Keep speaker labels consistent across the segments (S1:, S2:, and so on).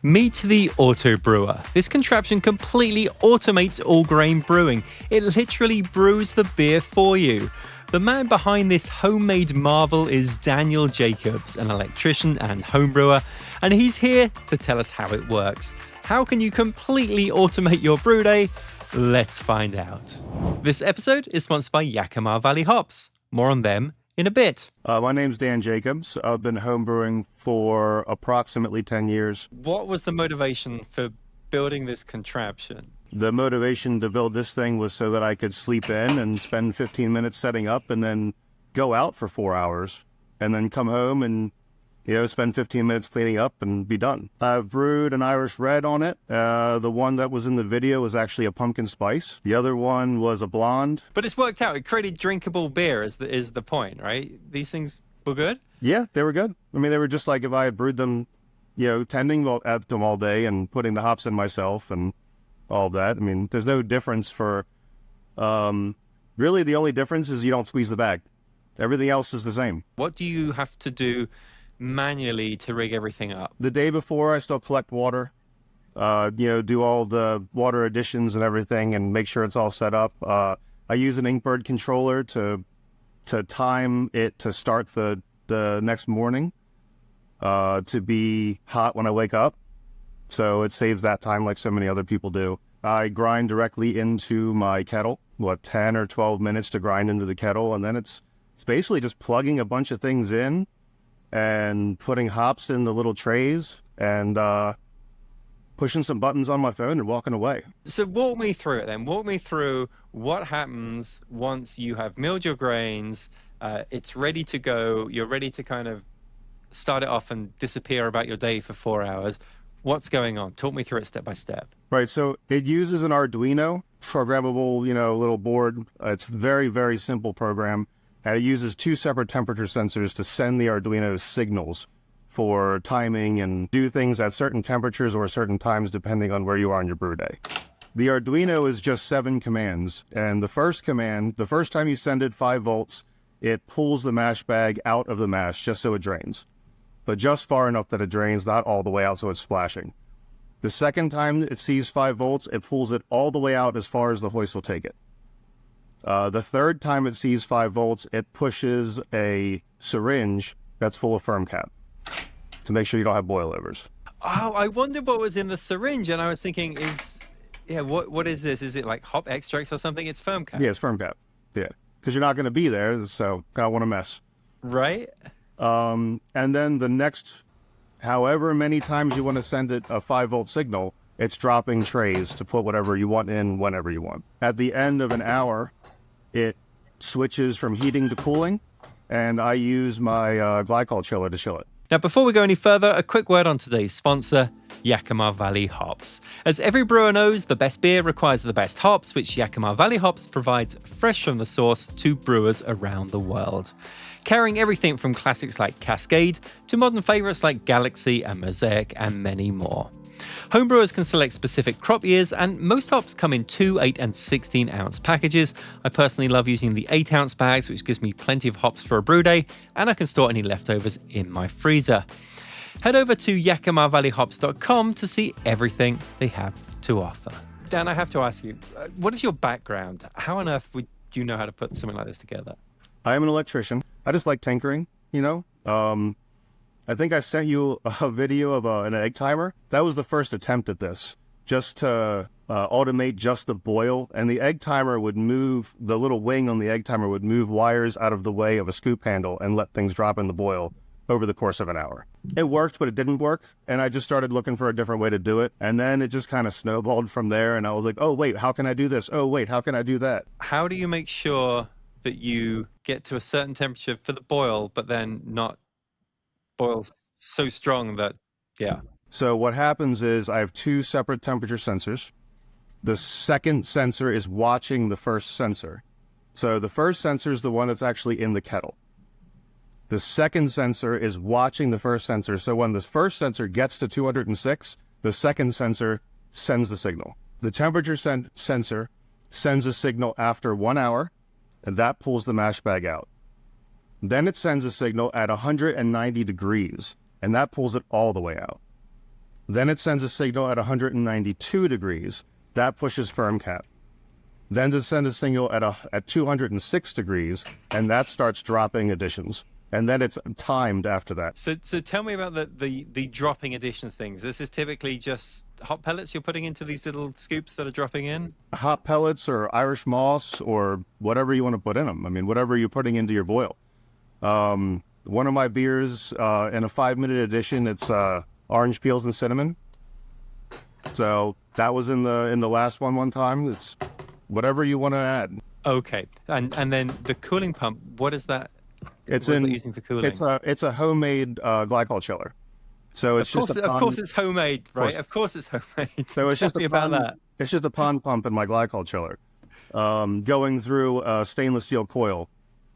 S1: Meet the AutoBrewer. This contraption completely automates all grain brewing. It literally brews the beer for you. The man behind this homemade marvel is Daniel Jacobs, an electrician and homebrewer, and he's here to tell us how it works. How can you completely automate your brew day? Let's find out. This episode is sponsored by Yakima Valley Hops. More on them in a bit.
S2: My name's Dan Jacobs. I've been homebrewing for approximately 10 years.
S1: What was the motivation for building this contraption?
S2: The motivation to build this thing was so that I could sleep in and spend 15 minutes setting up and then go out for 4 hours and then come home and spend 15 minutes cleaning up and be done. I've brewed an Irish Red on it. The one that was in the video was actually a pumpkin spice. The other one was a blonde.
S1: But it's worked out. It created drinkable beer is the point, right? These things were good?
S2: Yeah, they were good. I mean, they were just like if I had brewed them, tending at them all day and putting the hops in myself and all of that. I mean, there's no difference for, really the only difference is you don't squeeze the bag. Everything else is the same.
S1: What do you have to do manually to rig everything up?
S2: The day before, I still collect water, do all the water additions and everything and make sure it's all set up. I use an Inkbird controller to time it to start the next morning to be hot when I wake up. So it saves that time like so many other people do. I grind directly into my kettle, 10 or 12 minutes to grind into the kettle. And then it's basically just plugging a bunch of things in and putting hops in the little trays and pushing some buttons on my phone and walking away.
S1: So walk me through it then. Walk me through what happens once you have milled your grains, it's ready to go, you're ready to kind of start it off and disappear about your day for 4 hours. What's going on? Talk me through it step by step.
S2: Right, so it uses an Arduino programmable, little board. It's a very, very simple program. And it uses 2 separate temperature sensors to send the Arduino signals for timing and do things at certain temperatures or certain times depending on where you are on your brew day. The Arduino is just 7 commands. And the first command, the first time you send it 5 volts, it pulls the mash bag out of the mash just so it drains. But just far enough that it drains, not all the way out so it's splashing. The second time it sees 5 volts, it pulls it all the way out as far as the hoist will take it. The third time it sees 5 volts, it pushes a syringe that's full of firm cap to make sure you don't have boilovers.
S1: Oh, I wondered what was in the syringe, and I was thinking, what is this? Is it like hop extracts or something? It's firm cap.
S2: Yeah, it's firm cap. Yeah, because you're not going to be there, so I don't want to mess.
S1: Right.
S2: And then the next, however many times you want to send it a 5-volt signal, it's dropping trays to put whatever you want in whenever you want. At the end of an hour, it switches from heating to cooling, and I use my glycol chiller to chill it.
S1: Now, before we go any further, a quick word on today's sponsor, Yakima Valley Hops. As every brewer knows, the best beer requires the best hops, which Yakima Valley Hops provides fresh from the source to brewers around the world. Carrying everything from classics like Cascade to modern favorites like Galaxy and Mosaic and many more. Homebrewers can select specific crop years, and most hops come in 2, 8, and 16 ounce packages. I personally love using the 8 ounce bags, which gives me plenty of hops for a brew day, and I can store any leftovers in my freezer. Head over to yakimavalleyhops.com to see everything they have to offer. Dan, I have to ask you, what is your background? How on earth would you know how to put something like this together?
S2: I am an electrician. I just like tinkering, I think I sent you a video of an egg timer. That was the first attempt at this, just to automate just the boil. And the egg timer would move, the little wing on the egg timer would move wires out of the way of a scoop handle and let things drop in the boil over the course of an hour. It worked, but it didn't work. And I just started looking for a different way to do it. And then it just kind of snowballed from there. And I was like, oh, wait, how can I do this? Oh, wait, how can I do that?
S1: How do you make sure that you get to a certain temperature for the boil, but then not boil so strong that, yeah.
S2: So what happens is I have 2 separate temperature sensors. The second sensor is watching the first sensor. So the first sensor is the one that's actually in the kettle. The second sensor is watching the first sensor. So when the first sensor gets to 206, the second sensor sends the signal. The temperature sensor sends a signal after 1 hour, and that pulls the mash bag out. Then it sends a signal at 190 degrees, and that pulls it all the way out. Then it sends a signal at 192 degrees. That pushes firm cap. Then to send a signal at 206 degrees, and that starts dropping additions. And then it's timed after that.
S1: So tell me about the dropping additions things. This is typically just hot pellets you're putting into these little scoops that are dropping in?
S2: Hot pellets or Irish moss or whatever you want to put in them. I mean, whatever you're putting into your boil. One of my beers in a 5-minute addition, it's orange peels and cinnamon. So that was in the last one time. It's whatever you want to add.
S1: Okay, and then the cooling pump. What is that?
S2: It's
S1: what is it using for cooling?
S2: It's a homemade glycol chiller. So it's
S1: of course it's homemade, right? Of course it's homemade.
S2: So it's just
S1: about that.
S2: It's just a pond pump in my glycol chiller, going through a stainless steel coil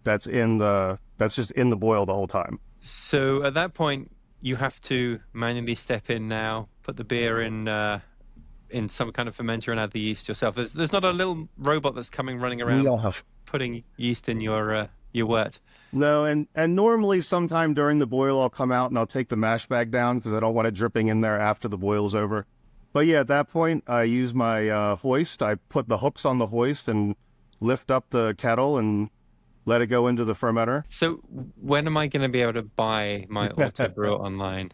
S2: that's just in the boil the whole time.
S1: So at that point, you have to manually step in now, put the beer in some kind of fermenter and add the yeast yourself. There's not a little robot that's running around.
S2: We all have
S1: putting yeast in your wort.
S2: No, and normally sometime during the boil I'll come out and I'll take the mash bag down because I don't want it dripping in there after the boil is over. But yeah, at that point I use my hoist. I put the hooks on the hoist and lift up the kettle and let it go into the fermenter.
S1: So when am I going to be able to buy my AutoBrewer online?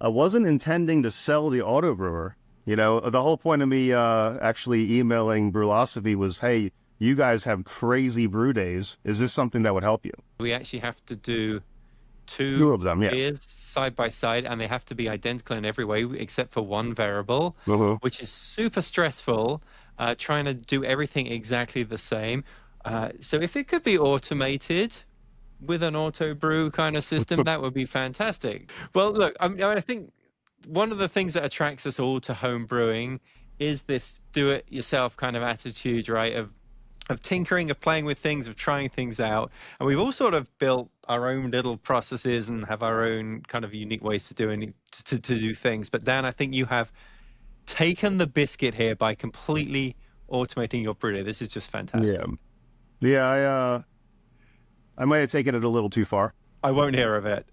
S2: I wasn't intending to sell the AutoBrewer. You know, the whole point of me actually emailing Brülosophy was, hey, you guys have crazy brew days. Is this something that would help you?
S1: We actually have to do two
S2: of them, yes,
S1: beers side by side, and they have to be identical in every way except for one variable, which is super stressful, trying to do everything exactly the same. So if it could be automated with an auto brew kind of system, that would be fantastic. Well, look, I think one of the things that attracts us all to home brewing is this do-it-yourself kind of attitude, right? Of tinkering, of playing with things, of trying things out. And we've all sort of built our own little processes and have our own kind of unique ways to do things. But Dan, I think you have taken the biscuit here by completely automating your brew day. This is just fantastic.
S2: Yeah, I might have taken it a little too far.
S1: I won't hear of it.